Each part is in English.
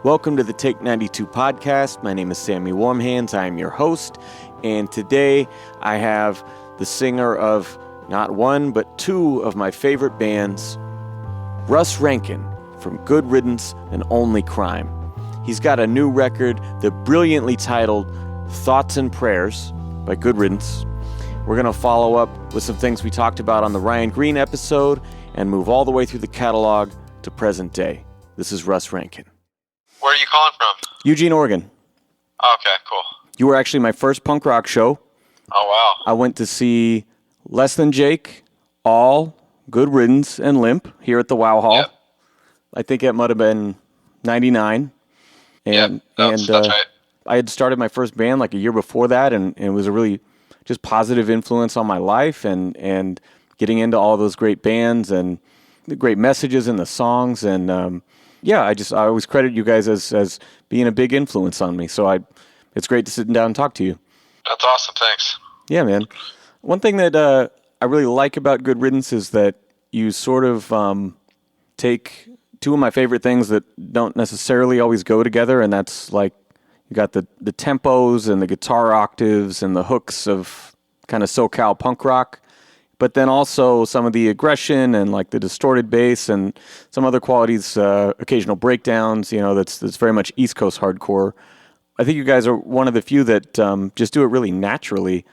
Welcome to the Take 92 podcast. My name is Sammy Warm Hands. I am your host, and today I have the singer of not one but two of my favorite bands, Russ Rankin from Good Riddance and Only Crime. He's got a new record, the brilliantly titled Thoughts and Prayers by Good Riddance. We're going to follow up with some things we talked about on the Ryan Green episode and move all the way through the catalog to present day. This is Russ Rankin. Where are you calling from? Eugene, Oregon. Okay, cool. You were actually my first punk rock show. Oh, wow. I went to see Less Than Jake, All, Good Riddance, and Limp here at the Wow Hall. Yep. I think it might have been 99. And, that's right. I had started my first band like a year before that, and it was a really just positive influence on my life and getting into all those great bands and the great messages in the songs. And I always credit you guys as being a big influence on me. So it's great to sit down and talk to you. That's awesome. Thanks. Yeah, man. One thing that I really like about Good Riddance is that you sort of take two of my favorite things that don't necessarily always go together, and that's like you got the tempos and the guitar octaves and the hooks of kind of SoCal punk rock, but then also some of the aggression and like the distorted bass and some other qualities, occasional breakdowns, that's very much East Coast hardcore. I think you guys are one of the few that just do it really naturally.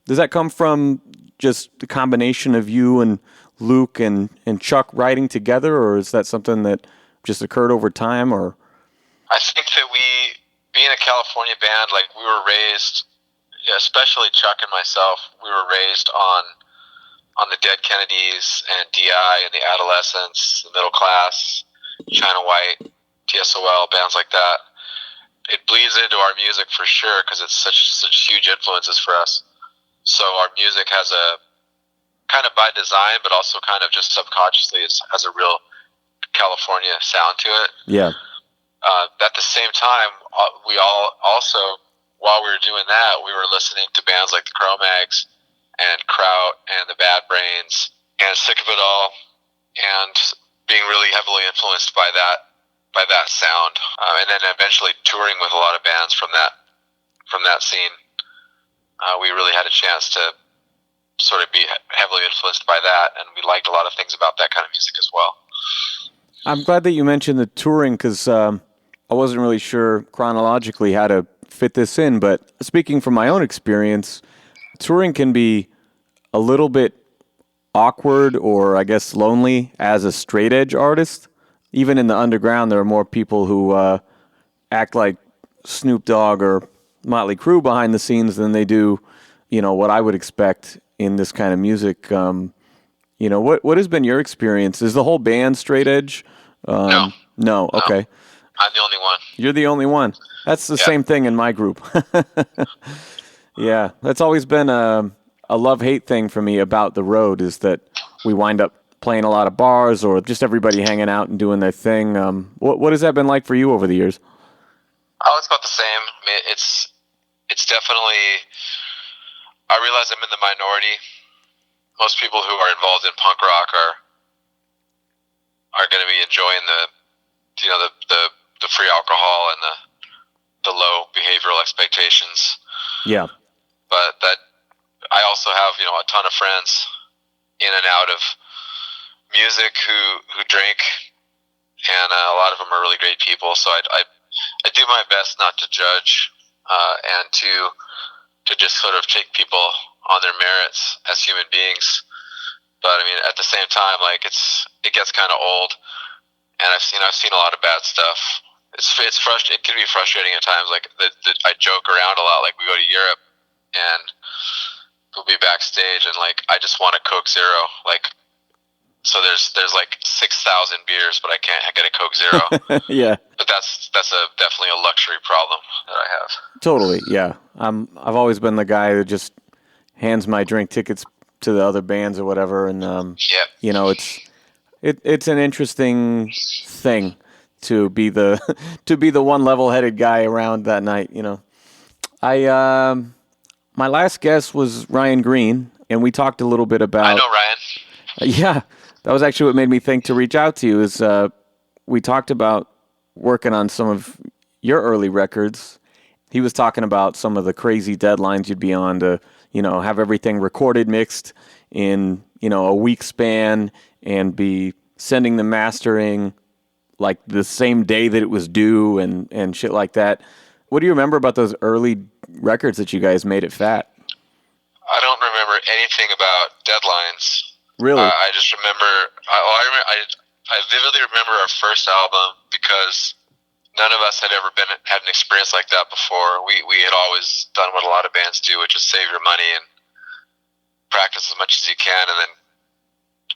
Does that come from just the combination of you and Luke and Chuck writing together, or is that something that just occurred over time? Or I think that being a California band, like we were raised, especially Chuck and myself, we were raised on the Dead Kennedys and DI and the Adolescents, the Middle Class, China White, TSOL, bands like that. It bleeds into our music for sure because it's such huge influences for us. So our music has a kind of by design, but also kind of just subconsciously has a real California sound to it. Yeah. At the same time, we all also, while we were doing that, we were listening to bands like the Cro-Mags and Kraut and the Bad Brains and Sick of It All, and being really heavily influenced by that sound. And then eventually touring with a lot of bands from that scene. We really had a chance to sort of be heavily influenced by that, and we liked a lot of things about that kind of music as well. I'm glad that you mentioned the touring because I wasn't really sure chronologically how to fit this in, but speaking from my own experience, touring can be a little bit awkward or I guess lonely as a straight edge artist. Even in the underground, there are more people who act like Snoop Dogg or Motley Crue behind the scenes than they do, what I would expect in this kind of music. What has been your experience? Is the whole band straight edge? No. No, okay. I'm the only one. You're the only one. That's the same thing in my group. Yeah, that's always been a love-hate thing for me about the road is that we wind up playing a lot of bars or just everybody hanging out and doing their thing. What has that been like for you over the years? Oh, it's about the same. I mean, it's definitely, I realize I'm in the minority. Most people who are involved in punk rock are going to be enjoying the free alcohol and the low behavioral expectations. Yeah. But that I also have a ton of friends in and out of music who drink, and a lot of them are really great people. So I do my best not to judge and to just sort of take people on their merits as human beings. But I mean, at the same time, like it gets kind of old, and I've seen a lot of bad stuff. It's frustrating. It can be frustrating at times. Like I joke around a lot. Like we go to Europe, and we'll be backstage, and like I just want a Coke Zero. Like so, there's like 6,000 beers, but I can't get a Coke Zero. Yeah. But that's definitely a luxury problem that I have. Totally. Yeah. I've always been the guy who just hands my drink tickets to the other bands or whatever, and it's an interesting thing to be the one level-headed guy around that night. My last guest was Ryan Green, and we talked a little bit about. I know Ryan. Yeah, that was actually what made me think to reach out to you. Is we talked about working on some of your early records, he was talking about some of the crazy deadlines you'd be on to, have everything recorded, mixed in, a week span and be sending the mastering like the same day that it was due and shit like that. What do you remember about those early records that you guys made at Fat? I don't remember anything about deadlines. Really? I just remember. I vividly remember our first album because none of us had ever had an experience like that before. We had always done what a lot of bands do, which is save your money and practice as much as you can, and then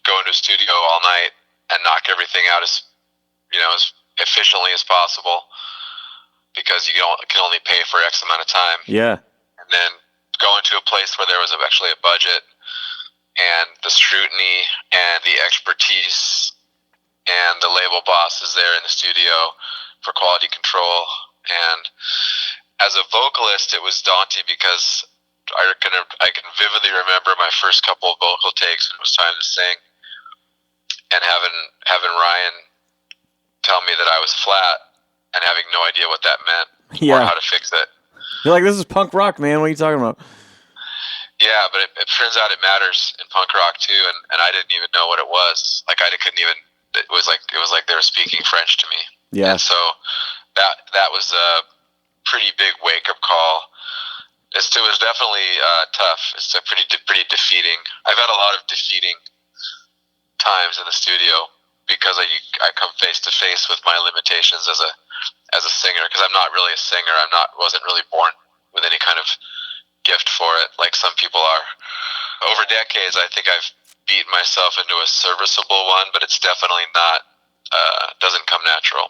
go into a studio all night and knock everything out as efficiently as possible, because you can only pay for X amount of time. Yeah. And then go into a place where there was actually a budget and the scrutiny and the expertise and the label boss is there in the studio for quality control. And as a vocalist, it was daunting because I can vividly remember my first couple of vocal takes when it was time to sing, and having Ryan tell me that I was flat and having no idea what that meant or how to fix it. You're like, this is punk rock, man. What are you talking about? Yeah, but it turns out it matters in punk rock too, and I didn't even know what it was. Like I couldn't even. It was like they were speaking French to me. Yeah. And so that was a pretty big wake up call. It was definitely tough. It's pretty defeating. I've had a lot of defeating times in the studio because I come face to face with my limitations as a singer, because I'm not really a singer. Wasn't really born with any kind of gift for it like some people are. Over decades, I think I've beaten myself into a serviceable one, but it's definitely not. Doesn't come natural.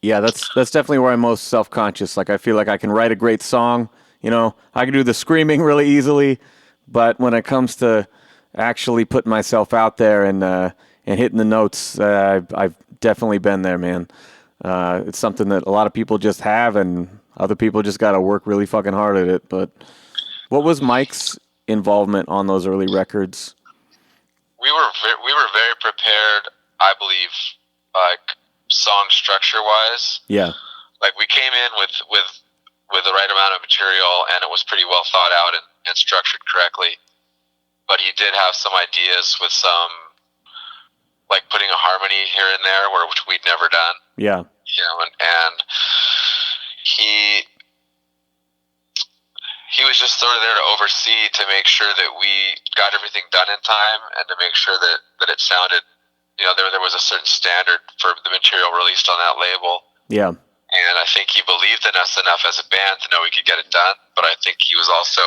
Yeah, that's definitely where I'm most self-conscious. Like I feel like I can write a great song. I can do the screaming really easily, but when it comes to actually putting myself out there and hitting the notes, I've definitely been there, man. It's something that a lot of people just have, and other people just got to work really fucking hard at it. But what was Mike's involvement on those early records? We were very prepared, I believe, like song structure wise. Yeah. Like we came in with the right amount of material, and it was pretty well thought out and structured correctly. But he did have some ideas with some, like putting a harmony here and there, which we'd never done. Yeah. And he was just sort of there to oversee, to make sure that we got everything done in time, and to make sure that it sounded, there was a certain standard for the material released on that label. Yeah. And I think he believed in us enough as a band to know we could get it done. But I think he was also,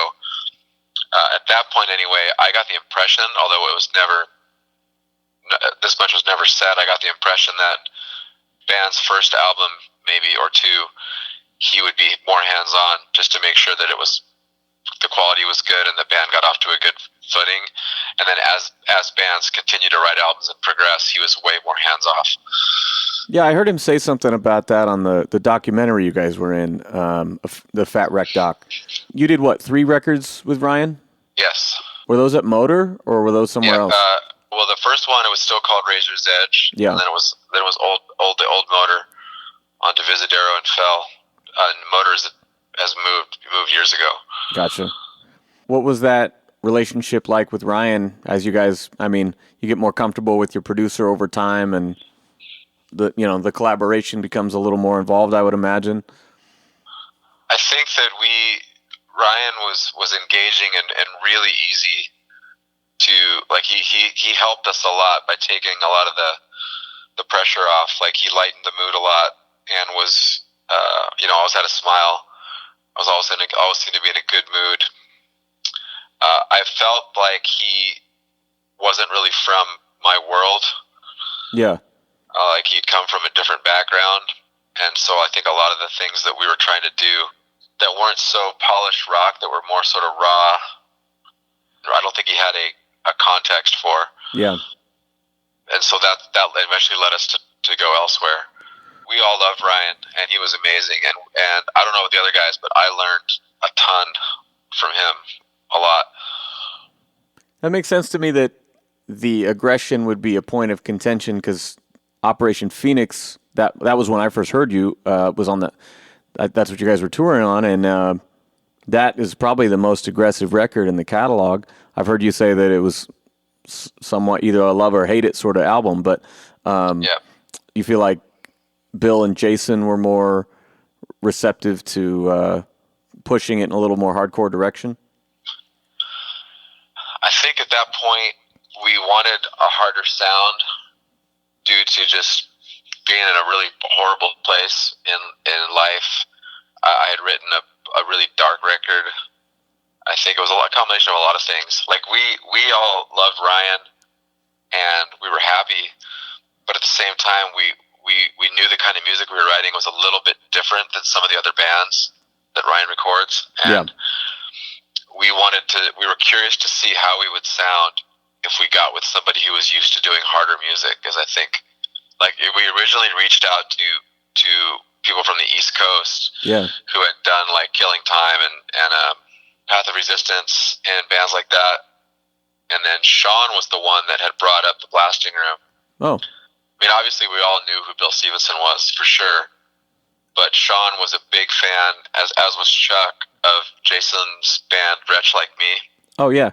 at that point anyway, I got the impression, although it was never, this much was never said, I got the impression that band's first album, maybe, or two, he would be more hands-on, just to make sure that the quality was good and the band got off to a good footing. And then as bands continue to write albums and progress, he was way more hands-off. Yeah, I heard him say something about that on the documentary you guys were in, the Fat Wreck doc. You did what, 3 records with Ryan? Yes. Were those at Motor, or were those somewhere else? Well, the first one, it was still called Razor's Edge. Yeah. And then it was the old Motor on Divisadero and Fell. And Motor has moved years ago. Gotcha. What was that relationship like with Ryan as you guys, you get more comfortable with your producer over time, and the collaboration becomes a little more involved, I would imagine? I think that Ryan was engaging and really easy to, like, he helped us a lot by taking a lot of the pressure off. Like, he lightened the mood a lot and was, always had a smile. I was always seemed to be in a good mood. I felt like he wasn't really from my world. Yeah. Like he'd come from a different background, and so I think a lot of the things that we were trying to do that weren't so polished rock, that were more sort of raw, I don't think he had a context for. Yeah. And so that eventually led us to go elsewhere. We all loved Ryan, and he was amazing. And I don't know with the other guys, but I learned a ton from him, a lot. That makes sense to me that the aggression would be a point of contention, because Operation Phoenix that was when I first heard you. Was on that's what you guys were touring on, and that is probably the most aggressive record in the catalog. I've heard you say that it was somewhat either a love or hate it sort of album, but you feel like Bill and Jason were more receptive to pushing it in a little more hardcore direction? I think at that point we wanted a harder sound due to just being in a really horrible place in life. I had written a really dark record. I think it was a combination of a lot of things. Like we all loved Ryan and we were happy, but at the same time we knew the kind of music we were writing was a little bit different than some of the other bands that Ryan records, and we were curious to see how we would sound if we got with somebody who was used to doing harder music, because I think like we originally reached out to people from the East Coast who had done like Killing Time and Path of Resistance and bands like that, and then Sean was the one that had brought up the Blasting Room. Oh, I mean, obviously we all knew who Bill Stevenson was for sure, but Sean was a big fan, as was Chuck, of Jason's band Wretch Like Me. Oh yeah,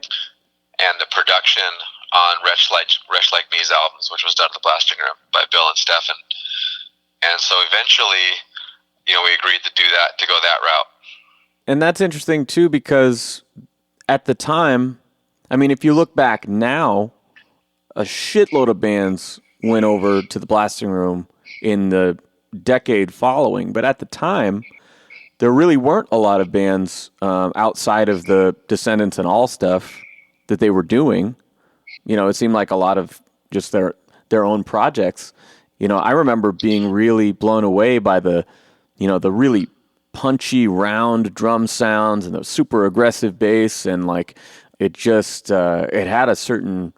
and the production on Wretch Like Me's albums, which was done at the Blasting Room by Bill and Stefan. And so eventually, we agreed to do that, to go that route. And that's interesting too, because at the time, I mean, if you look back now, a shitload of bands went over to the Blasting Room in the decade following. But at the time, there really weren't a lot of bands outside of the Descendants and All stuff that they were doing. It seemed like a lot of just their own projects. I remember being really blown away by the really punchy, round drum sounds and the super aggressive bass, and like it just it had a certain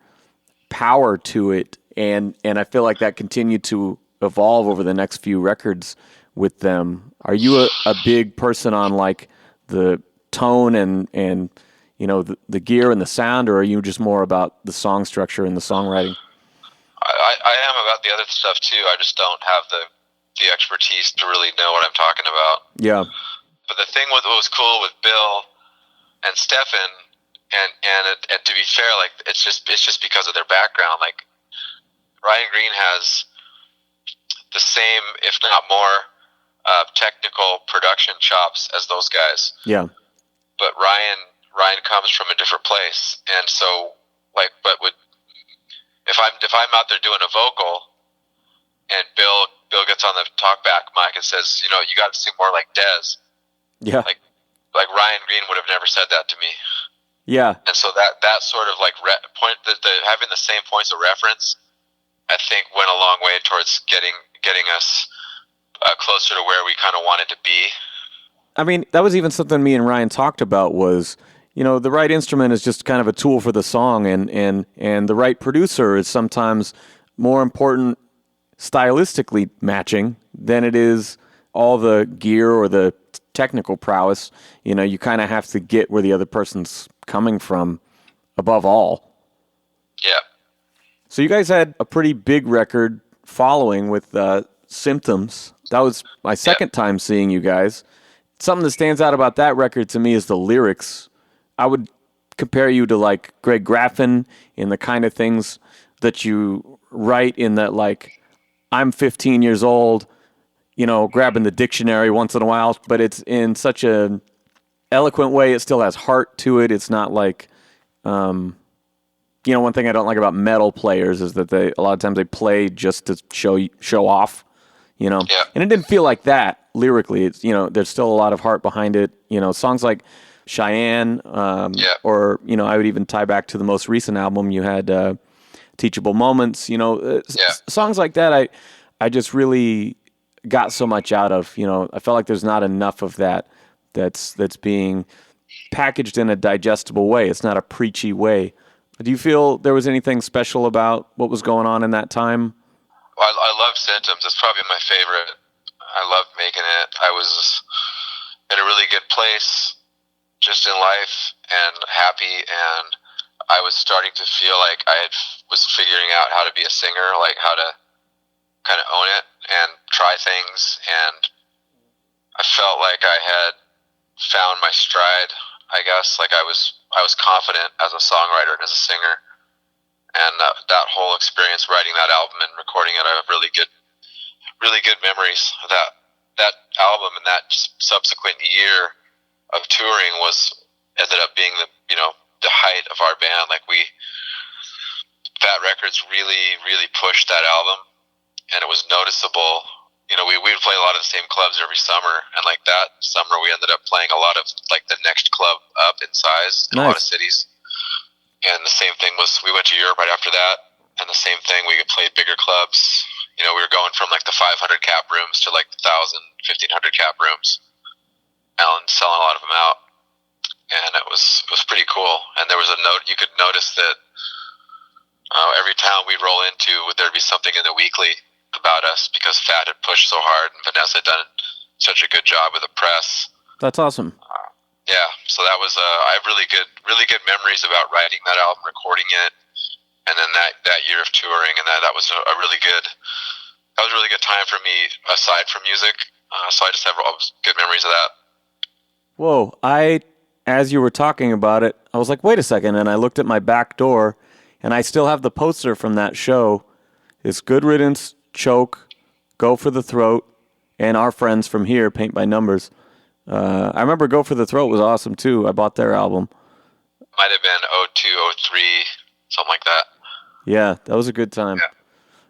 power to it, and I feel like that continued to evolve over the next few records with them. Are you a big person on like the tone and the gear and the sound, or are you just more about the song structure and the songwriting? I am about the other stuff too. I just don't have the expertise to really know what I'm talking about. Yeah. But the thing what was cool with Bill and Stefan, and to be fair, like it's just because of their background. Like Ryan Green has the same, if not more, technical production chops as those guys. Yeah. But Ryan comes from a different place, and so like, if I'm out there doing a vocal, and Bill gets on the talkback mic and says, you got to sing more like Dez. Yeah. Like Ryan Green would have never said that to me. Yeah. And so that sort of like having the same points of reference, I think went a long way towards getting us closer to where we kind of wanted to be. I mean, that was even something me and Ryan talked about was, the right instrument is just kind of a tool for the song, and the right producer is sometimes more important stylistically matching than it is all the gear or the technical prowess. You kind of have to get where the other person's coming from above all. Yeah. So you guys had a pretty big record following with Symptoms. That was my second time seeing you guys. Something that stands out about that record to me is the lyrics. I would compare you to like Greg Graffin in the kind of things that you write, in that like, I'm 15 years old, grabbing the dictionary once in a while, but it's in such a eloquent way. It still has heart to it. It's not like, one thing I don't like about metal players is that a lot of times they play just to show off, Yeah. And it didn't feel like that lyrically. It's, there's still a lot of heart behind it. Songs like Cheyenne, or, I would even tie back to the most recent album you had, Teachable Moments, songs like that. I just really got so much out of, I felt like there's not enough of that's being packaged in a digestible way. It's not a preachy way. Do you feel there was anything special about what was going on in that time? Well, I love Symptoms. It's probably my favorite. I loved making it. I was in a really good place just in life and happy, and I was starting to feel like was figuring out how to be a singer, like how to kind of own it. And try things, and I felt like I had found my stride, I guess. Like I was confident as a songwriter and as a singer, and that whole experience writing that album and recording it, I have really good memories of that album. And that subsequent year of touring ended up being the height of our band. Like Fat Records really pushed that album, and it was noticeable. We would play a lot of the same clubs every summer, and like that summer we ended up playing a lot of like the next club up in size in a lot of cities. And the same thing was, we went to Europe right after that, and the same thing, we played bigger clubs. We were going from like the 500 cap rooms to like 1,000, 1,500 cap rooms, and selling a lot of them out. And it was pretty cool. And there was a note, you could notice that every town we'd roll into, there'd be something in the weekly about us, because Fat had pushed so hard and Vanessa had done such a good job with the press. That's awesome. Yeah, so that was I have really good memories about writing that album, recording it, and then that year of touring, and that was a really good time for me aside from music. So I just have good memories of that. Whoa, as you were talking about it, I was like, wait a second, and I looked at my back door, and I still have the poster from that show. It's Good Riddance, Choke, Go for the Throat, and our friends from here, Paint by Numbers. I remember Go for the Throat was awesome too. I bought their album. Might have been 02, 03, something like that. Yeah, that was a good time.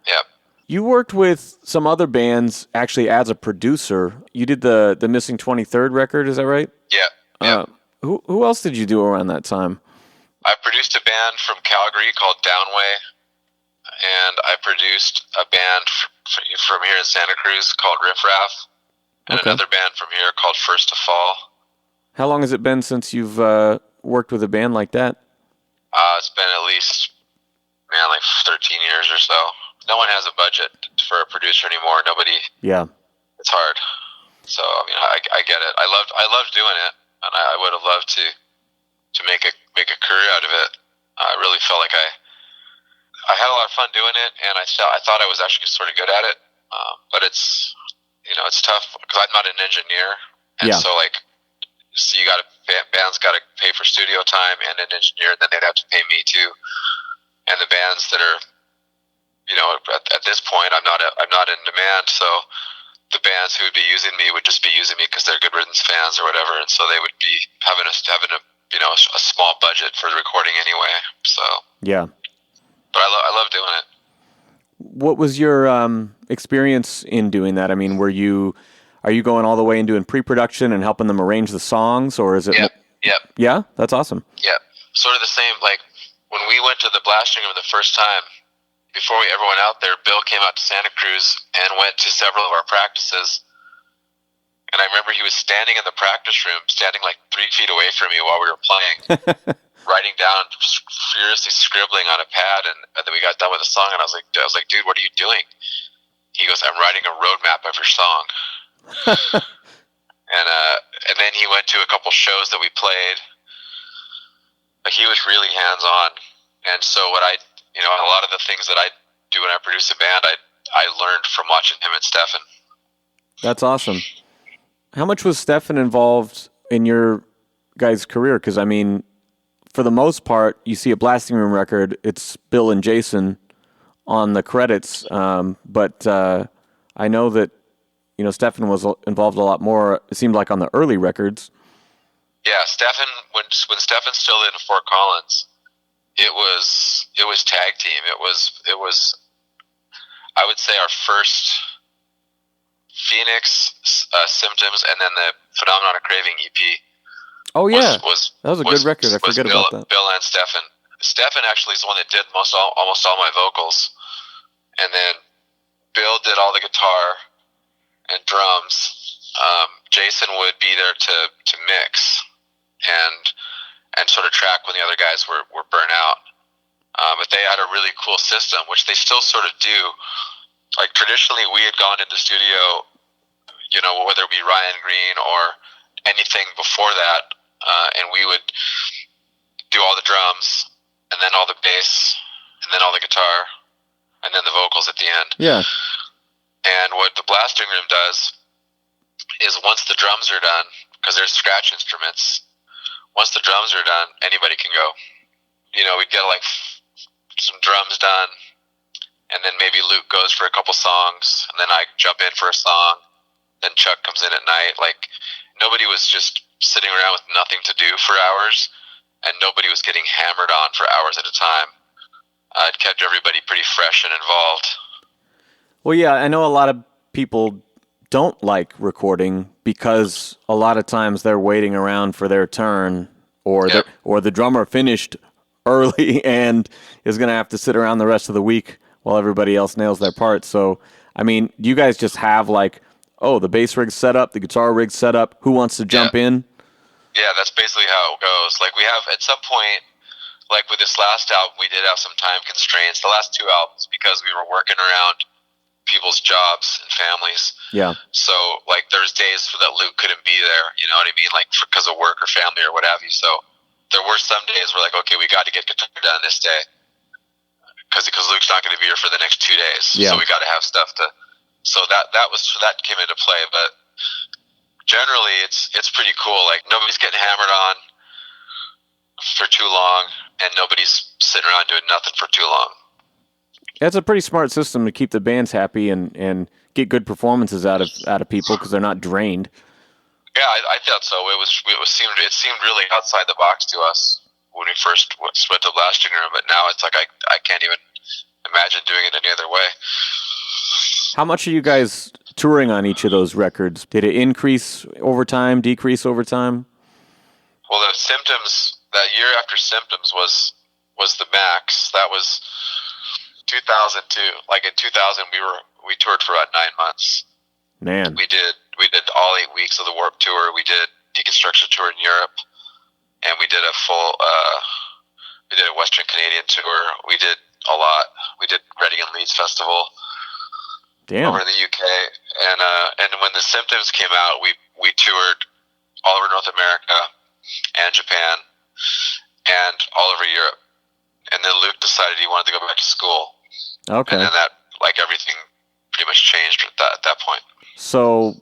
Yeah. You worked with some other bands actually as a producer. You did the Missing 23rd record, is that right? Yeah. Who else did you do around that time? I produced a band from Calgary called Downway, and I produced a band from here in Santa Cruz called Riff Raff, and another band from here called First to Fall. How long has it been since you've worked with a band like that? It's been at least, like 13 years or so. No one has a budget for a producer anymore. Nobody. Yeah. It's hard. So I get it. I loved doing it, and I would have loved to make a career out of it. I really felt like I had a lot of fun doing it, and I thought I was actually sort of good at it. But it's tough because I'm not an engineer, and so bands got to pay for studio time and an engineer, and then they'd have to pay me too. And the bands that are, at this point, I'm not in demand, so the bands who would be using me would just be using me because they're Good Riddance fans or whatever, and so they would be having a small budget for the recording anyway. So yeah, but I love doing it. What was your experience in doing that? I mean, are you going all the way and doing pre-production and helping them arrange the songs, or is it? Yep. Yeah, that's awesome. Yep. Sort of the same. Like when we went to the blasting room the first time, before we ever went out there, Bill came out to Santa Cruz and went to several of our practices. And I remember he was standing in the practice room, standing like 3 feet away from me while we were playing, writing down, furiously scribbling on a pad. And then we got done with the song, and I was like, dude, what are you doing? He goes, I'm writing a roadmap of your song. And then he went to a couple shows that we played. But he was really hands-on. And so a lot of the things that I do when I produce a band, I learned from watching him and Stefan. That's awesome. How much was Stefan involved in your guys' career? Because, I mean, for the most part, you see a Blasting Room record, it's Bill and Jason on the credits. But I know that, Stefan was involved a lot more, it seemed like, on the early records. Yeah, Stefan, when Stefan's still in Fort Collins, it was tag team. It was I would say our first Phoenix, Symptoms, and then the Phenomenon of Craving EP. Oh yeah, that was a good record. I forget about that. Bill and Stefan. Stefan actually is the one that did almost all my vocals, and then Bill did all the guitar and drums. Jason would be there to mix and sort of track when the other guys were burnt out. But they had a really cool system, which they still sort of do. Like traditionally, we had gone into studio, whether it be Ryan Green or anything before that, and we would do all the drums, and then all the bass, and then all the guitar, and then the vocals at the end. Yeah. And what the blasting room does is once the drums are done, because there's scratch instruments, once the drums are done, anybody can go. We'd get like some drums done, and then maybe Luke goes for a couple songs, and then I jump in for a song, then Chuck comes in at night. Like, nobody was just sitting around with nothing to do for hours, and nobody was getting hammered on for hours at a time. It kept everybody pretty fresh and involved. Well, yeah, I know a lot of people don't like recording because a lot of times they're waiting around for their turn, or the drummer finished early and is going to have to sit around the rest of the week while everybody else nails their part. So, I mean, you guys just have like, the bass rig's set up, the guitar rig's set up, who wants to jump in? Yeah, that's basically how it goes. Like, we have, at some point, like with this last album, we did have some time constraints. The last two albums, because we were working around people's jobs and families. Yeah. So, like, there's days that Luke couldn't be there, you know what I mean? Like, because of work or family or what have you. So, there were some days where, like, okay, we got to get guitar done this day. Because Luke's not going to be here for the next 2 days. Yeah. So, we got to have stuff to... So, that came into play. But generally, it's pretty cool. Like, nobody's getting hammered on for too long, and nobody's sitting around doing nothing for too long. That's a pretty smart system to keep the bands happy and get good performances out of people because they're not drained. Yeah, I thought so. It seemed really outside the box to us when we first went to the blasting room, but now it's like I can't even imagine doing it any other way. How much are you guys touring on each of those records? Did it increase over time, decrease over time? Well, the Symptoms, that year after Symptoms was the max. That was 2002. Like in 2000, we toured for about 9 months. Man, we did all 8 weeks of the Warped Tour. We did Deconstruction tour in Europe, and we did a full we did a Western Canadian tour. We did a lot. We did Reading and Leeds Festival. Damn. Over in the UK, and when the Symptoms came out, we toured all over North America and Japan and all over Europe. And then Luke decided he wanted to go back to school. Okay. And then that, like, everything pretty much changed at that point. So,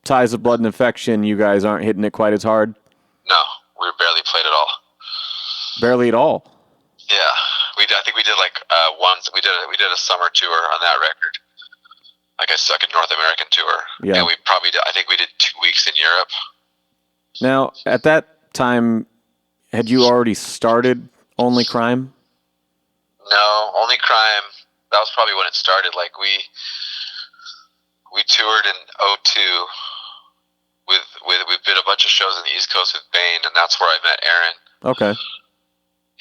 Ties of Blood and Affection, you guys aren't hitting it quite as hard? No, we barely played at all. Barely at all? Yeah, I think we did like we did a summer tour on that record, like a North American tour. Yeah. And I think we did 2 weeks in Europe. Now, at that time, had you already started Only Crime? No, Only Crime, that was probably when it started. Like, we toured in 2002 we did a bunch of shows on the East Coast with Bane, and that's where I met Aaron. Okay.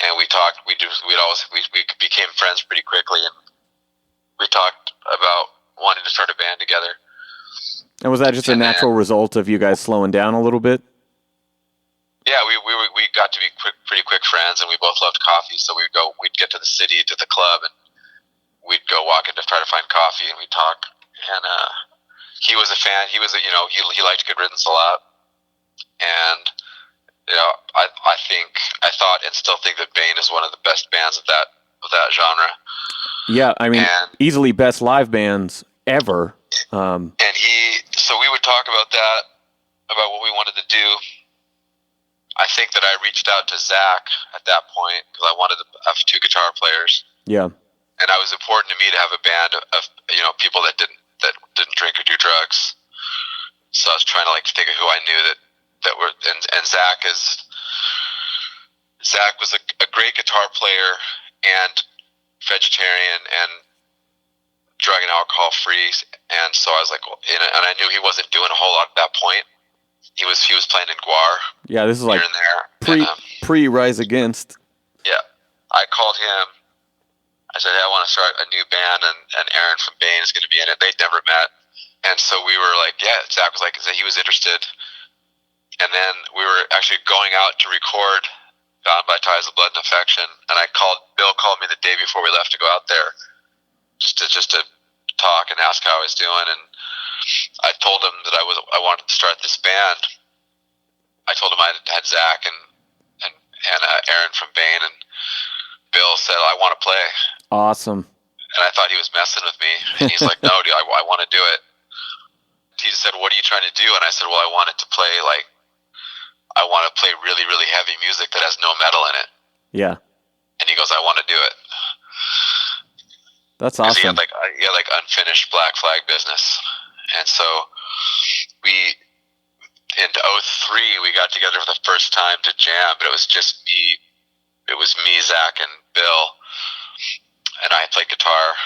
And we talked. We became friends pretty quickly, and we talked about wanting to start a band together. And was that just a natural result of you guys slowing down a little bit? Yeah, we got to be pretty quick friends, and we both loved coffee. So we'd get to the city, to the club, and we'd go walking to try to find coffee, and we'd talk. And he was a fan. He liked Good Riddance a lot, and I thought and still think that Bane is one of the best bands of that genre. Yeah, I mean, easily best live bands ever. And so we would talk about that, about what we wanted to do. I think that I reached out to Zach at that point because I wanted to have 2 guitar players. Yeah. And it was important to me to have a band of people that didn't drink or do drugs. So I was trying to think of who I knew that were, and Zach was a great guitar player and vegetarian and drug and alcohol free, and so I was like, and I knew he wasn't doing a whole lot at that point. He was playing in Guar. Yeah, this is like here and there. pre Rise Against. Yeah, I called him. I said, hey, I want to start a new band, and Aaron from Bane is going to be in it. They'd never met, and so we were like, yeah. Zach was like, he was interested, and then we were actually going out to record Bound by Ties of Blood and Affection, and Bill called me the day before we left to go out there, just to talk and ask how I was doing, and I told him that I wanted to start this band. I told him I had Zach and Aaron from Bane, and Bill said, I want to play. Awesome. And I thought he was messing with me. And he's like, no, dude, I want to do it. He just said, what are you trying to do? And I said, well, I want it to play I want to play really, really heavy music that has no metal in it. Yeah. And he goes, I want to do it. That's awesome. He had like unfinished Black Flag business. And so in 2003, we got together for the first time to jam, but it was just me. It was me, Zach, and Bill, and I played guitar.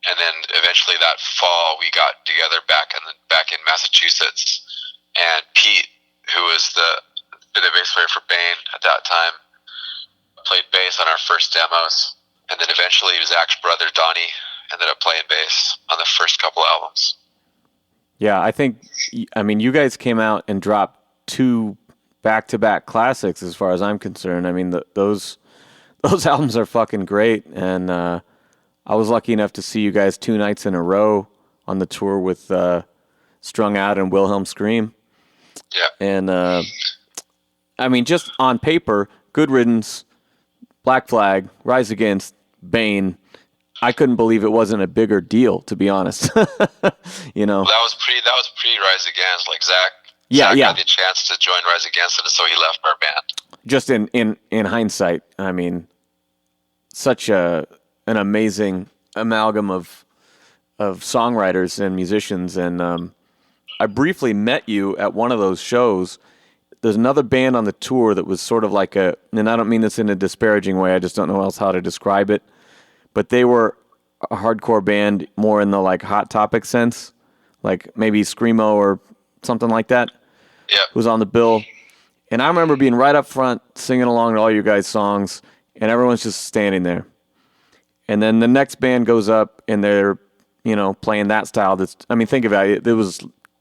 And then eventually that fall, we got together back in Massachusetts, and Pete, who was the bass player for Bane at that time, played bass on our first demos, and then eventually Zach's brother Donnie ended up playing bass on the first couple albums. Yeah, I mean, you guys came out and dropped 2 back-to-back classics as far as I'm concerned. I mean, those albums are fucking great, and I was lucky enough to see you guys 2 nights in a row on the tour with Strung Out and Wilhelm Scream. Yeah. And, I mean, just on paper, Good Riddance, Black Flag, Rise Against, Bane, I couldn't believe it wasn't a bigger deal, to be honest. You know, that was pre Rise Against. Like Zach had the chance to join Rise Against, and so he left our band. Just in hindsight, I mean, such an amazing amalgam of songwriters and musicians. And I briefly met you at one of those shows. There's another band on the tour that was sort of like and I don't mean this in a disparaging way, I just don't know else how to describe it, but they were a hardcore band more in the like Hot Topic sense, like maybe Screamo or something like that. Yeah. Was on the bill. And I remember being right up front singing along to all you guys' songs, and everyone's just standing there. And then the next band goes up, and they're, you know, playing that style. Think about it. It was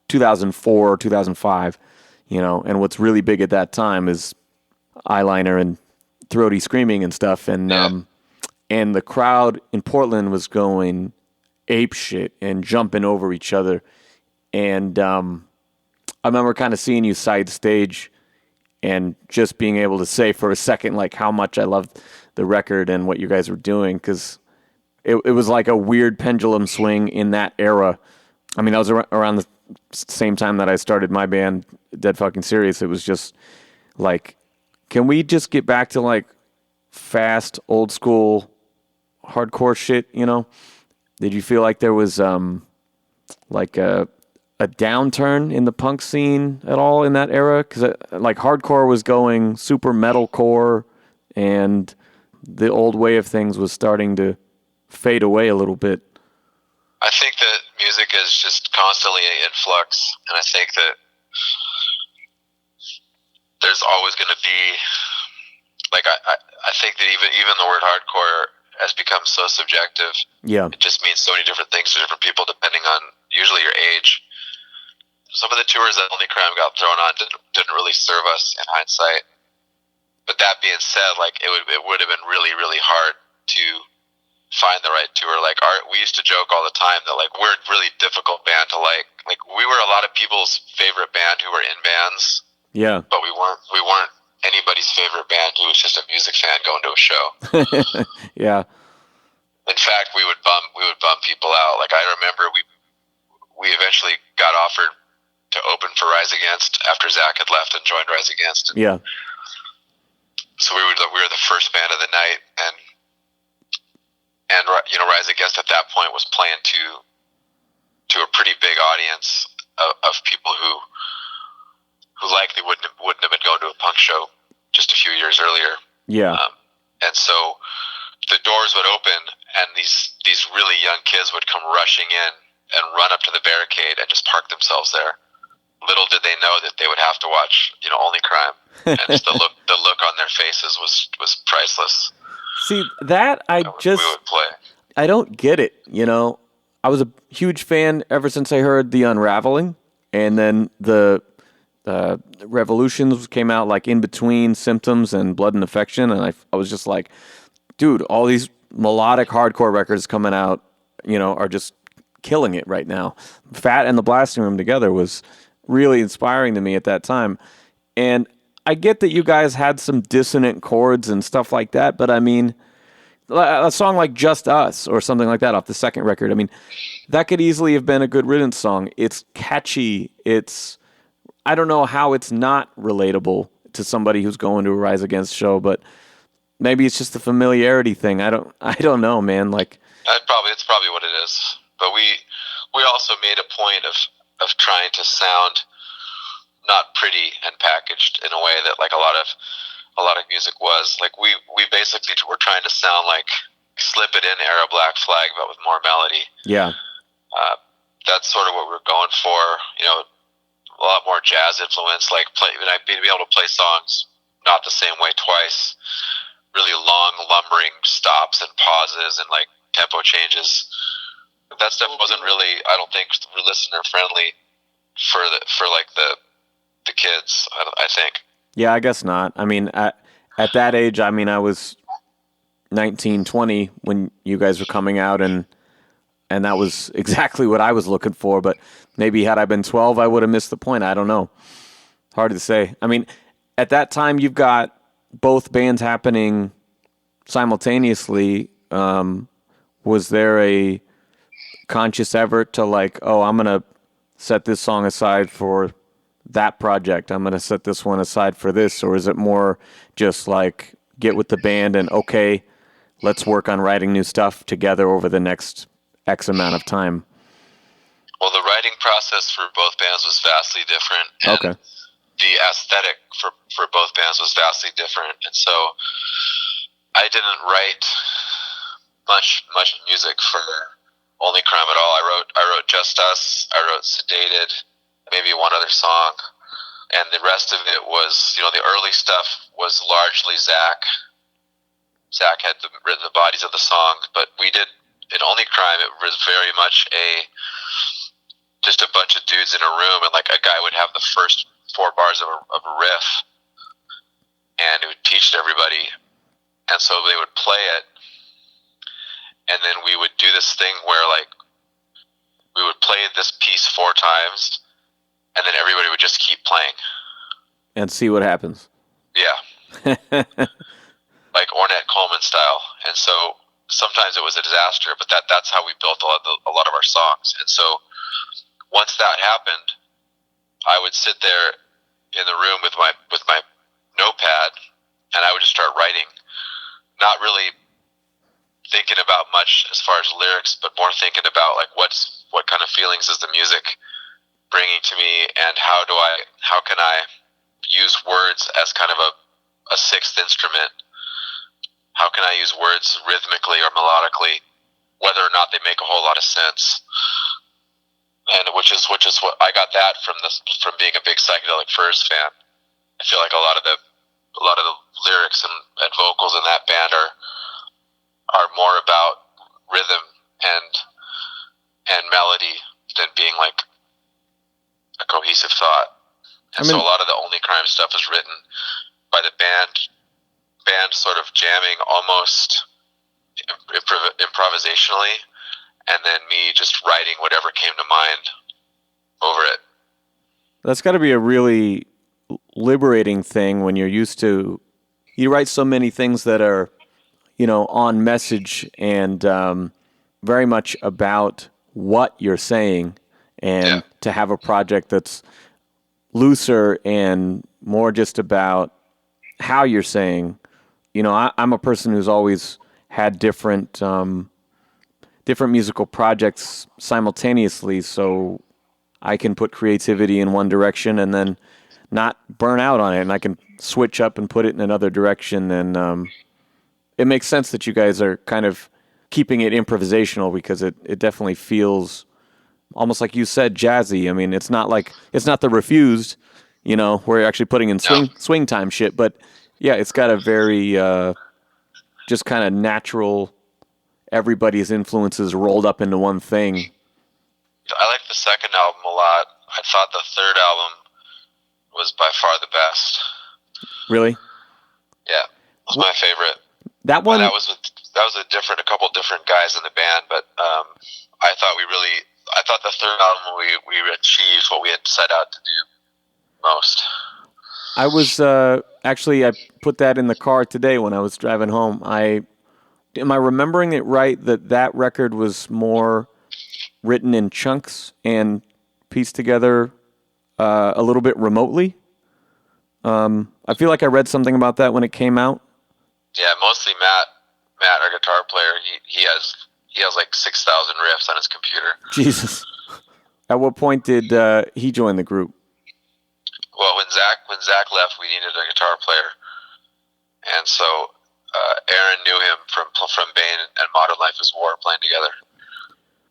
2004 or 2005, you know, and what's really big at that time is eyeliner and throaty screaming and stuff. And and the crowd in Portland was going ape shit and jumping over each other. And I remember kind of seeing you side stage and just being able to say for a second, like, how much I loved the record and what you guys were doing, because it was like a weird pendulum swing in that era. I mean, I was around the same time that I started my band, Dead Fucking Serious. It was just like, can we just get back to like fast, old school, hardcore shit, you know? Did you feel like there was like a downturn in the punk scene at all in that era? Because like hardcore was going super metalcore, and the old way of things was starting to fade away a little bit. I think that music is just constantly in flux, and I think that there's always going to be, like, I think that even the word hardcore has become so subjective. Yeah. It just means so many different things to different people depending on usually your age. Some of the tours that Only Crime got thrown on didn't really serve us in hindsight. But that being said, like, it would have been really, really hard to find the right tour. Like, we used to joke all the time that, like, we're a really difficult band to like. Like, we were a lot of people's favorite band who were in bands. Yeah. But we weren't anybody's favorite band who was just a music fan going to a show. Yeah. In fact, we would bum people out. Like, I remember we eventually got offered to open for Rise Against after Zach had left and joined Rise Against. Yeah. So we were the first band of the night, and you know, Rise Against at that point was playing to a pretty big audience of people who likely wouldn't have been going to a punk show just a few years earlier. Yeah. And so the doors would open, and these really young kids would come rushing in and run up to the barricade and just park themselves there. Little did they know that they would have to watch, you know, Only Crime, and just the look on their faces was priceless. See, that we would play. I don't get it. You know, I was a huge fan ever since I heard The Unraveling, and then the Revolutions came out like in between Symptoms and Blood and Affection, and I was just like, dude, all these melodic hardcore records coming out, you know, are just killing it right now. Fat and the Blasting Room together was really inspiring to me at that time. And I get that you guys had some dissonant chords and stuff like that, but I mean, a song like Just Us or something like that off the second record. I mean, that could easily have been a good Riddance song. It's catchy. I don't know how it's not relatable to somebody who's going to a Rise Against show, but maybe it's just a familiarity thing. I don't know, man. Like, it's probably what it is. But we also made a point of trying to sound not pretty and packaged in a way that like a lot of music was. Like we basically were trying to sound like Slip It In era Black Flag, but with more melody. Yeah. That's sort of what we're going for. You know, a lot more jazz influence. Like be able to play songs not the same way twice. Really long, lumbering stops and pauses and like tempo changes. That stuff wasn't really, I don't think, listener friendly for the kids. I think. Yeah, I guess not. I mean, at that age, I mean, I was 19, 20 when you guys were coming out, and that was exactly what I was looking for. But maybe had I been 12, I would have missed the point. I don't know. Hard to say. I mean, at that time, you've got both bands happening simultaneously. Was there a conscious effort to like, oh, I'm going to set this song aside for that project, I'm going to set this one aside for this? Or is it more just like get with the band and, okay, let's work on writing new stuff together over the next X amount of time? Well, the writing process for both bands was vastly different. And okay. The aesthetic for both bands was vastly different. And so I didn't write much music for Only Crime at all. I wrote Just Us, I wrote Sedated, maybe one other song, and the rest of it was, you know, the early stuff was largely Zach. Zach had written the bodies of the song, but we did, in Only Crime, it was very much just a bunch of dudes in a room, and like a guy would have the first 4 bars of a riff, and it would teach to everybody, and so they would play it, and then we would do this thing where like we would play this piece 4 times, and then everybody would just keep playing. And see what happens. Yeah. Like Ornette Coleman style. And so sometimes it was a disaster, but that's how we built a lot of our songs. And so once that happened, I would sit there in the room with my notepad, and I would just start writing, not really thinking about much as far as lyrics, but more thinking about like what kind of feelings is the music bringing to me, and how can I use words as kind of a sixth instrument? How can I use words rhythmically or melodically, whether or not they make a whole lot of sense? And which is what I got that from being a big Psychedelic Furs fan. I feel like a lot of the lyrics and vocals in that band are more about rhythm and melody than being like a cohesive thought. And so a lot of the Only Crime stuff is written by the band sort of jamming almost improvisationally, and then me just writing whatever came to mind over it. That's got to be a really liberating thing when you're used to, you write so many things that are, you know, on message and very much about what you're saying, and to have a project that's looser and more just about how you're saying. You know, I'm a person who's always had different musical projects simultaneously, so I can put creativity in one direction and then not burn out on it, and I can switch up and put it in another direction. And it makes sense that you guys are kind of keeping it improvisational, because it definitely feels almost like you said, jazzy. I mean, it's not the Refused, you know, where you're actually putting in swing time shit, but yeah, it's got a very just kind of natural, everybody's influences rolled up into one thing. I like the second album a lot. I thought the third album was by far the best. Really? Yeah, it was my favorite. That one. That was a couple different guys in the band, but I thought the third album we achieved what we had set out to do most. I was actually, I put that in the car today when I was driving home. I Am I remembering it right that record was more written in chunks and pieced together a little bit remotely? I feel like I read something about that when it came out. Yeah, mostly Matt, our guitar player. He has like 6,000 riffs on his computer. Jesus. At what point did he join the group? Well, when Zach left, we needed a guitar player, and so Aaron knew him from Bane and Modern Life is War playing together.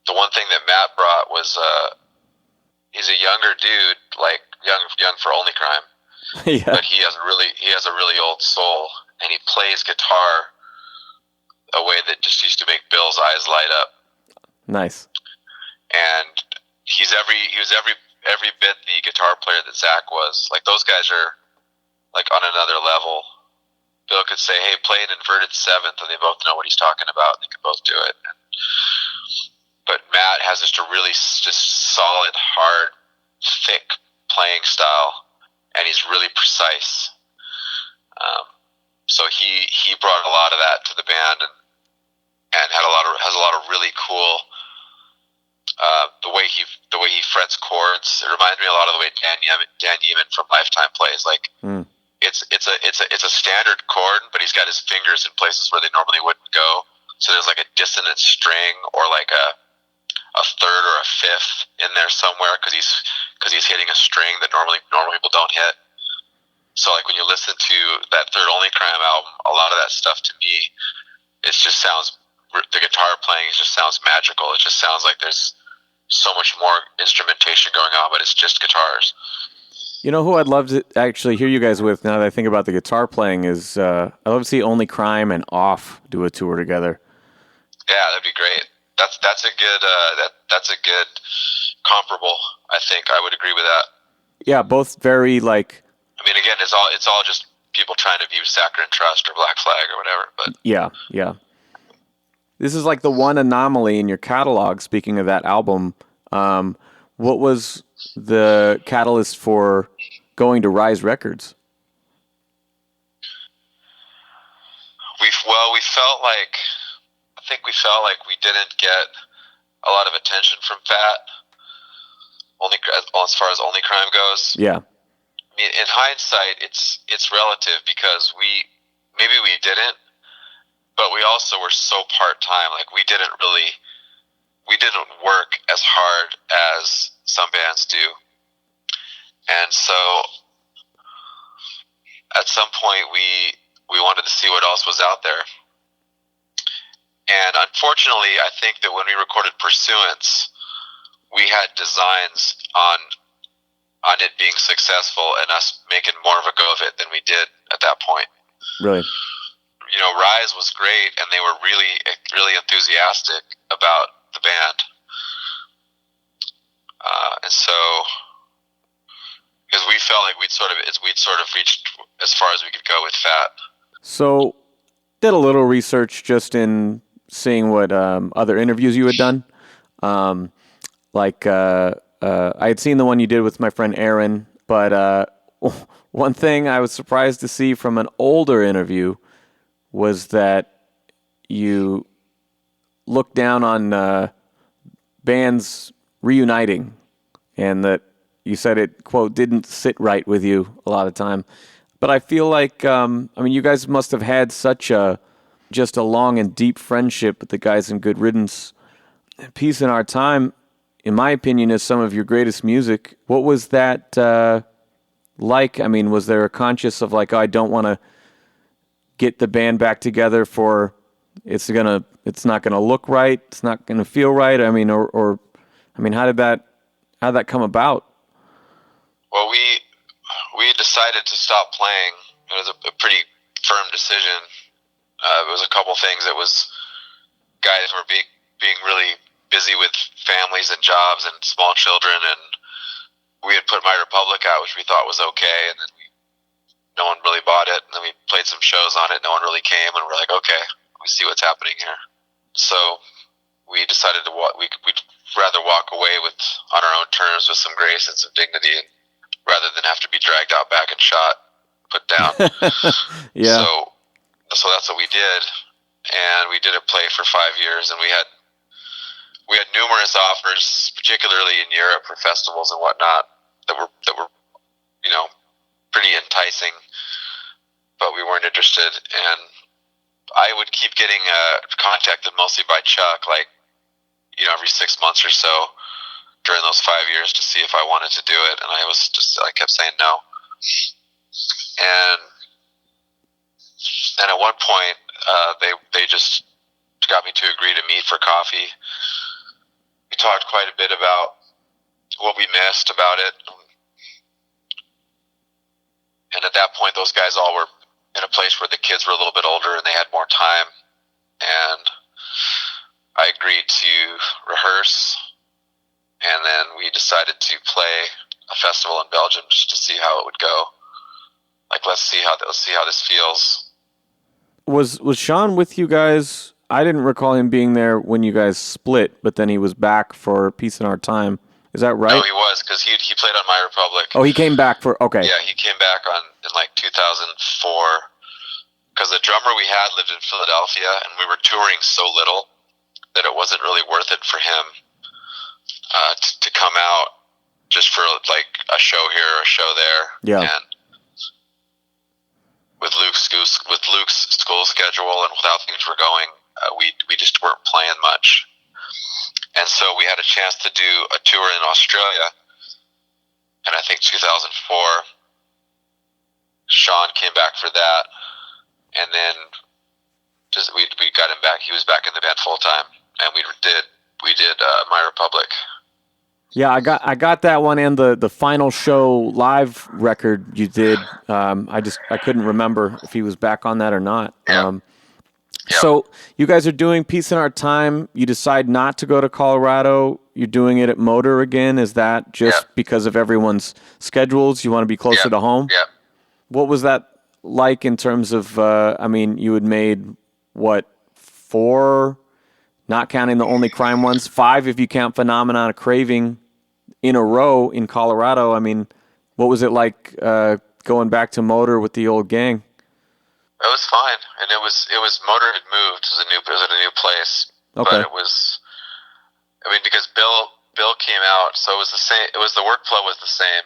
The one thing that Matt brought was he's a younger dude, like young for Only Crime, Yeah. but he has a really old soul, and he plays guitar a way that just used to make Bill's eyes light up. Nice. And he was every bit the guitar player that Zach was. Like, those guys are like on another level. Bill could say, "Hey, play an inverted seventh," and they both know what he's talking about. They can both do it. But Matt has just a really solid, hard, thick playing style, and he's really precise. So he brought a lot of that to the band, and has a lot of really cool. The way he frets chords, it reminds me a lot of the way Dan Yeaman from Lifetime plays. Like, it's a standard chord, but he's got his fingers in places where they normally wouldn't go. So there's like a dissonant string or like a third or a fifth in there somewhere because he's hitting a string that normally people don't hit. So like when you listen to that third Only Crime album, a lot of that stuff to me, it just sounds, the guitar playing just sounds magical. It just sounds like there's so much more instrumentation going on, but it's just guitars. You know who I'd love to actually hear you guys with now that I think about the guitar playing is I'd love to see Only Crime and Off do a tour together. Yeah, that'd be great. That's a good comparable. I think I would agree with that. Yeah, both very like. I mean, again, it's all just people trying to view Saccharine Trust or Black Flag or whatever. But yeah. This is like the one anomaly in your catalog. Speaking of that album, what was the catalyst for going to Rise Records? We felt like we didn't get a lot of attention from Fat, as far as Only Crime goes. Yeah. I mean, in hindsight, it's relative because maybe we didn't, but we also were so part-time. Like, we didn't work as hard as some bands do. And so at some point we wanted to see what else was out there. And unfortunately, I think that when we recorded Pursuance, we had designs on it being successful and us making more of a go of it than we did at that point. Really? You know, Rise was great, and they were really, really enthusiastic about the band. And so, because we felt like we'd sort of reached as far as we could go with Fat. So, did a little research just in seeing what other interviews you had done. I had seen the one you did with my friend Aaron, but one thing I was surprised to see from an older interview was that you looked down on bands reuniting, and that you said it, quote, didn't sit right with you a lot of time. But I feel like, you guys must have had just a long and deep friendship with the guys in Good Riddance. Peace in Our Time, in my opinion, is some of your greatest music. What was that like? I mean, was there a conscious of like, oh, I don't want to get the band back together for it's not gonna look right, it's not gonna feel right? I mean, how did that come about? Well, we decided to stop playing. It was a pretty firm decision. It was a couple things. It was guys were being really busy with families and jobs and small children, and we had put My Republic out, which we thought was okay, and then no one really bought it. And then we played some shows on it. No one really came, and we're like, okay, we see what's happening here. So we decided we'd rather walk away on our own terms with some grace and some dignity, rather than have to be dragged out back and shot, put down. Yeah. So that's what we did. and we did play for 5 years, and we had numerous offers, particularly in Europe for festivals and whatnot, that were pretty enticing, but we weren't interested. And I would keep getting contacted mostly by Chuck, like every 6 months or so during those 5 years to see if I wanted to do it, and I kept saying no. And at one point, they just got me to agree to meet for coffee. We talked quite a bit about what we missed about it. And at that point, those guys all were in a place where the kids were a little bit older and they had more time. And I agreed to rehearse. And then we decided to play a festival in Belgium just to see how it would go. Like, let's see how this feels. Was Sean with you guys? I didn't recall him being there when you guys split, but then he was back for Peace in Our Time. Is that right? No, he was, because he played on My Republic. Oh, he came back for, okay. Yeah, he came back in like 2004, because the drummer we had lived in Philadelphia, and we were touring so little that it wasn't really worth it for him to come out just for like a show here or a show there. Yeah. And with Luke's school schedule and with how things were going, we just weren't playing much. And so we had a chance to do a tour in Australia, and I think 2004, Sean came back for that, and then we got him back. He was back in the band full time, and we did My Republic. Yeah, I got that one and the final show live record you did. I couldn't remember if he was back on that or not. Yeah. So you guys are doing Peace in Our Time. You decide not to go to Colorado. You're doing it at Motor again. Is that just because of everyone's schedules? You want to be closer to home? Yeah. What was that like in terms of, you had made, 4, not counting the Only Crime ones, 5 if you count Phenomenon of Craving in a row in Colorado. I mean, what was it like going back to Motor with the old gang? It was fine, and it was Motor had moved. It was at a new place, okay. But it was, because Bill came out, so it was the same. It was the workflow was the same.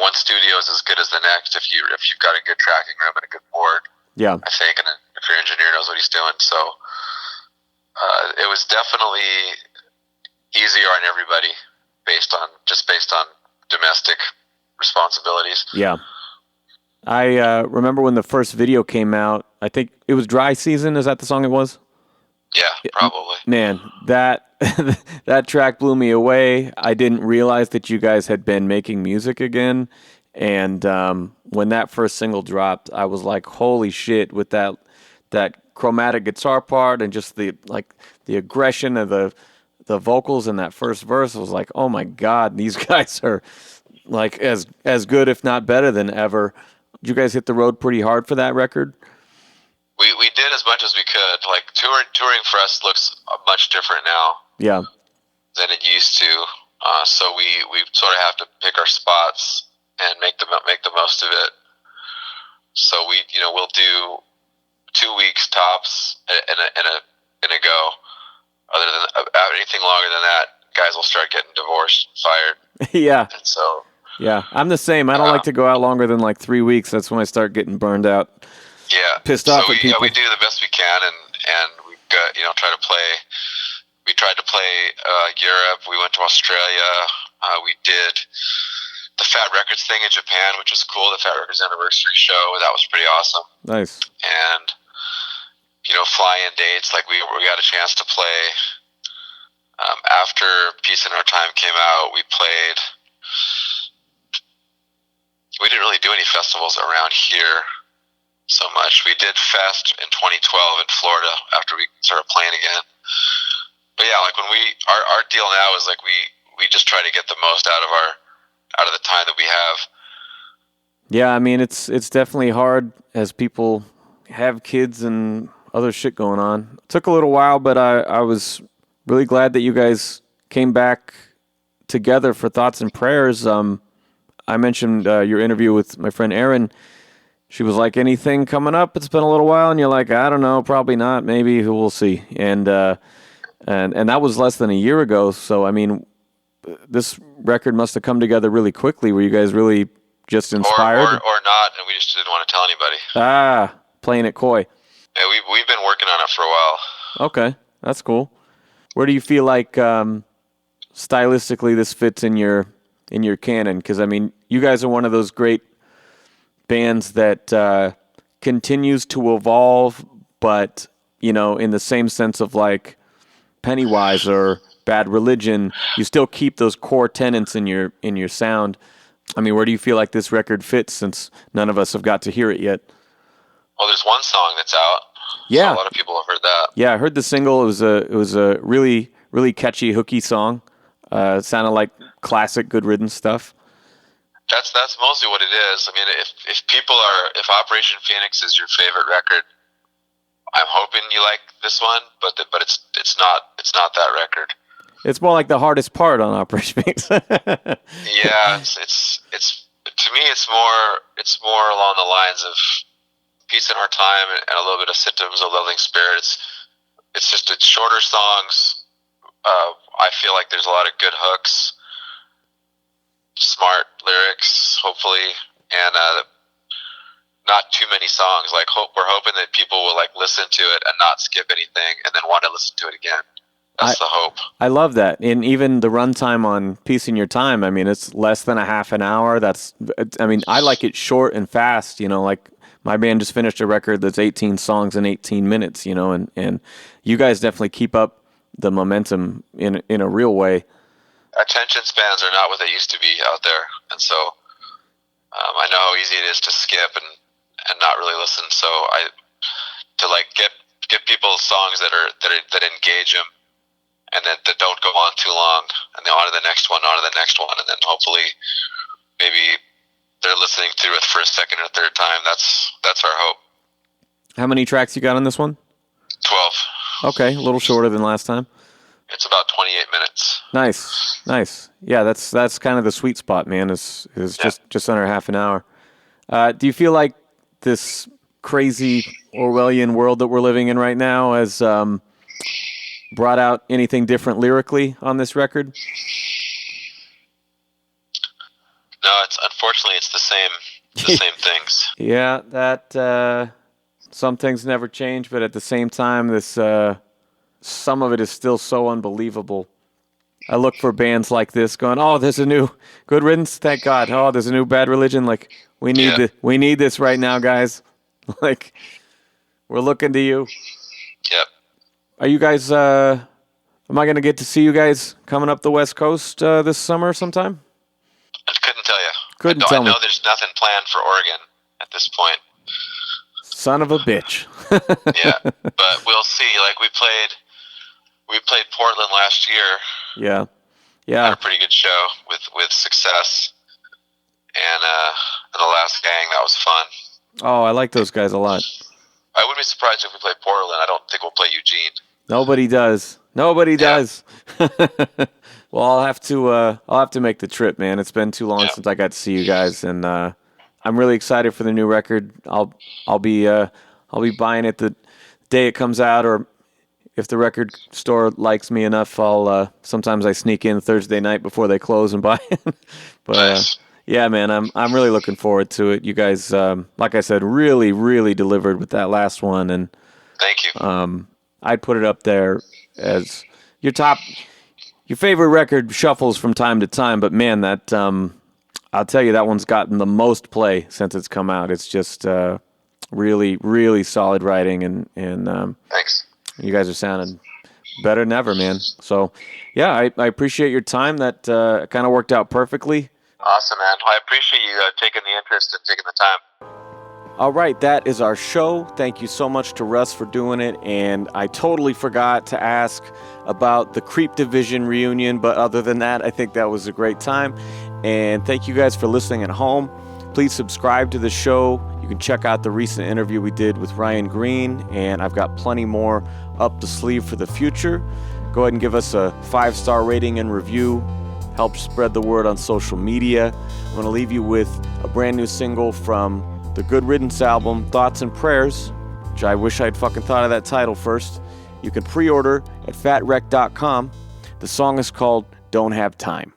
One studio is as good as the next if you've got a good tracking room and a good board. Yeah, I think, and if your engineer knows what he's doing, so it was definitely easier on everybody based on domestic responsibilities. Yeah. I remember when the first video came out, I think it was Dry Season. Is that the song it was? Yeah, probably. Man, that that track blew me away. I didn't realize that you guys had been making music again. And when that first single dropped, I was like, holy shit, with that chromatic guitar part and just the aggression of the vocals in that first verse. I was like, oh my God, these guys are like as good, if not better than ever. Did you guys hit the road pretty hard for that record? We did as much as we could. Like touring for us looks much different now. Yeah. Than it used to. So we sort of have to pick our spots and make the most of it. So we'll do 2 weeks tops in a go. Other than anything longer than that, guys will start getting divorced, fired. Yeah. And so. Yeah, I'm the same. I don't like to go out longer than like 3 weeks. That's when I start getting burned out. Yeah, pissed off at people. Yeah, we do the best we can, and we got try to play. We tried to play Europe. We went to Australia. We did the Fat Records thing in Japan, which was cool. The Fat Records anniversary show, that was pretty awesome. Nice. And fly-in dates. Like we got a chance to play after Peace in Our Time came out. We played. We didn't really do any festivals around here so much. We did Fest in 2012 in Florida after we started playing again. But yeah, like when our deal now is like we just try to get the most out of the time that we have. Yeah, it's definitely hard as people have kids and other shit going on. It took a little while, but I was really glad that you guys came back together for Thoughts and Prayers. I mentioned your interview with my friend Aaron. She was like, anything coming up? It's been a little while. And you're like, I don't know, probably not. Maybe, we'll see. And that was less than a year ago. So, I mean, this record must have come together really quickly. Were you guys really just inspired? Or not, and we just didn't want to tell anybody. Playing it coy. Yeah, we've been working on it for a while. Okay, that's cool. Where do you feel like stylistically this fits in your canon? Because, I mean, you guys are one of those great bands that continues to evolve, but, you know, in the same sense of like Pennywise or Bad Religion, you still keep those core tenets in your sound. I mean, where do you feel like this record fits, since none of us have got to hear it yet? Well, there's one song that's out. Yeah, so a lot of people have heard that. Yeah, I heard the single. It was a really, really catchy, hooky song. It sounded like classic Good Riddance stuff. That's mostly what it is. I mean, if Operation Phoenix is your favorite record, I'm hoping you like this one, but it's not that record. It's more like the hardest part on Operation Phoenix. Yeah, it's to me it's more along the lines of Peace in Our Time and a little bit of Symptoms of Loving Spirit. It's shorter songs. I feel like there's a lot of good hooks, smart lyrics, hopefully, and not too many songs. Like we're hoping that people will like listen to it and not skip anything, and then want to listen to it again. That's the hope. I love that. And even the runtime on Peace in Your Time, I mean, it's less than a half an hour. I like it short and fast, you know, like my band just finished a record that's 18 songs in 18 minutes, you know, and you guys definitely keep up the momentum in a real way. Attention spans are not what they used to be out there. And so I know how easy it is to skip and not really listen. So to get people songs that engage them, and that don't go on too long, and then on to the next one, and then hopefully maybe they're listening through it for a second or third time. That's our hope. How many tracks you got on this one? 12. Okay, a little shorter than last time. It's about 28 minutes. Nice. Yeah, that's kind of the sweet spot, man. Is just under half an hour. Do you feel like this crazy Orwellian world that we're living in right now has brought out anything different lyrically on this record? No, unfortunately it's the same things. Yeah, that some things never change, but at the same time, this some of it is still so unbelievable. I look for bands like this, going, "Oh, there's a new Good Riddance, thank God. Oh, there's a new Bad Religion. Like we need this right now, guys. Like we're looking to you." Yep. Are you guys, am I going to get to see you guys coming up the West Coast this summer sometime? I couldn't tell you. Couldn't tell me. I know there's nothing planned for Oregon at this point. Son of a bitch. Yeah, but we'll see. Like we played Portland last year. Yeah. Had a pretty good show with Success and the Last Gang. That was fun. Oh, I like those guys a lot. I wouldn't be surprised if we play Portland. I don't think we'll play Eugene. Nobody does. Well, I'll have to make the trip, man. It's been too long since I got to see you guys, and I'm really excited for the new record. I'll be buying it the day it comes out, or if the record store likes me enough, I'll sometimes I sneak in Thursday night before they close and buy it. But nice. Yeah, man, I'm really looking forward to it. You guys, like I said, really, really delivered with that last one, and thank you. I'd put it up there as your favorite record. Shuffles from time to time, but man, that I'll tell you, that one's gotten the most play since it's come out. It's just really, really solid writing, and thanks. You guys are sounding better than ever, man. So, yeah, I appreciate your time. That kind of worked out perfectly. Awesome, man. I appreciate you taking the interest and taking the time. All right, that is our show. Thank you so much to Russ for doing it. And I totally forgot to ask about the Creep Division reunion. But other than that, I think that was a great time. And thank you guys for listening at home. Please subscribe to the show. You can check out the recent interview we did with Ryan Green. And I've got plenty more up the sleeve for the future. Go ahead and give us a 5-star rating and review. Help spread the word on social media. I'm going to leave you with a brand new single from the Good Riddance album, Thoughts and Prayers, which I wish I'd fucking thought of that title first. You can pre-order at fatrec.com. The song is called Don't Have Time.